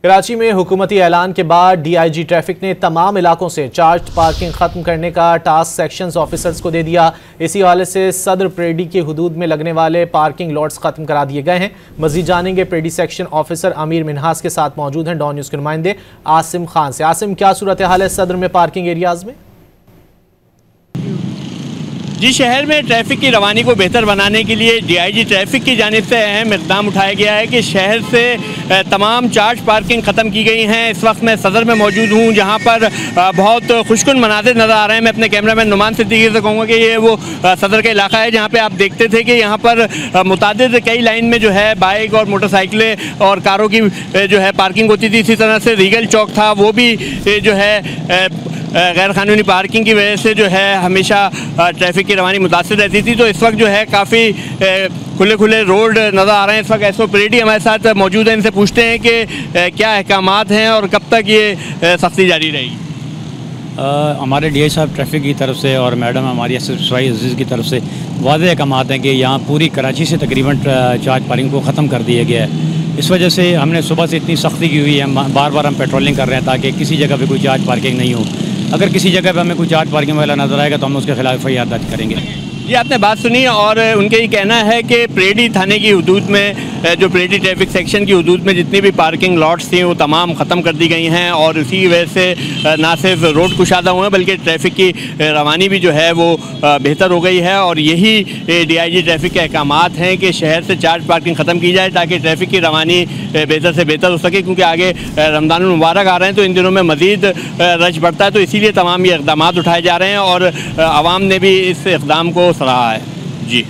कराची में हुकूमती ऐलान के बाद DIG ट्रैफिक ने तमाम इलाकों से चार्ज पार्किंग खत्म करने का टास्क सेक्शंस ऑफिसर्स को दे दिया। इसी हवाले से सदर प्रेडी के हुदूद में लगने वाले पार्किंग लॉट्स खत्म करा दिए गए हैं। मजीद जानेंगे प्रेडी सेक्शन ऑफिसर अमीर मिन्हास के साथ मौजूद हैं डॉन न्यूज़ के नुमाइंदे आसिम खान से। आसिम, क्या सूरत हाल है सदर में पार्किंग एरियाज में? जी, शहर में ट्रैफिक की रवानी को बेहतर बनाने के लिए DIG ट्रैफिक की जानिब से अहम इक़दाम उठाया गया है कि शहर से तमाम चार्ज पार्किंग ख़त्म की गई हैं। इस वक्त मैं सदर में मौजूद हूँ जहाँ पर बहुत खुशकुन मनाज़िर नज़र आ रहे हैं। मैं अपने कैमरामैन नुमान सिद्दीकी से कहूँगा कि ये वो सदर का इलाका है जहाँ पर आप देखते थे कि यहाँ पर मुतादिद कई लाइन में जो है बाइक और मोटरसाइकिलें और कारों की जो है पार्किंग होती थी। इसी तरह से रीगल चौक था, वो भी जो है गैर कानूनी पार्किंग की वजह से जो है हमेशा ट्रैफिक की रवानी मुतासिर रहती थी। तो इस वक्त जो है काफ़ी खुले खुले रोड नज़र आ रहे हैं। इस वक्त SO प्रेडी हमारे साथ मौजूद हैं, इनसे पूछते हैं कि क्या अहकामात हैं और कब तक ये सख्ती जारी रहेगी। हमारे DI साहब ट्रैफिक की तरफ से और मैडम हमारी SSY अजीज़ की तरफ से वाज़ेह अहकामात हैं कि यहाँ पूरी कराची से तकरीबन चार्ज पार्किंग को ख़त्म कर दिया गया है। इस वजह से हमने सुबह से इतनी सख्ती की हुई है, बार बार हम पेट्रोलिंग कर रहे हैं ताकि किसी जगह पे कोई चार्ज पार्किंग नहीं हो। अगर किसी जगह पे हमें कोई चार्ज पार्किंग वाला नज़र आएगा तो हम उसके खिलाफ FIR दर्ज करेंगे। ये आपने बात सुनी और उनका ये कहना है कि प्रेडी थाने की हदूद में जो प्रेडी ट्रैफिक सेक्शन की हदूद में जितनी भी पार्किंग लॉट्स थी वो तमाम ख़त्म कर दी गई हैं और इसी की वजह से ना सिर्फ रोड कुशादा हुए बल्कि ट्रैफिक की रवानी भी जो है वो बेहतर हो गई है। और यही DIG ट्रैफिक के अहकामात हैं कि शहर से चार्ज पार्किंग ख़त्म की जाए ताकि ट्रैफिक की रवानी बेहतर से बेहतर हो सके, क्योंकि आगे रमज़ान मुबारक आ रहे हैं तो इन दिनों में मज़ीद रश बढ़ता है। तो इसीलिए तमाम ये इक़दामात उठाए जा रहे हैं और आवाम ने भी इस इक़दाम को सराहा है। जी।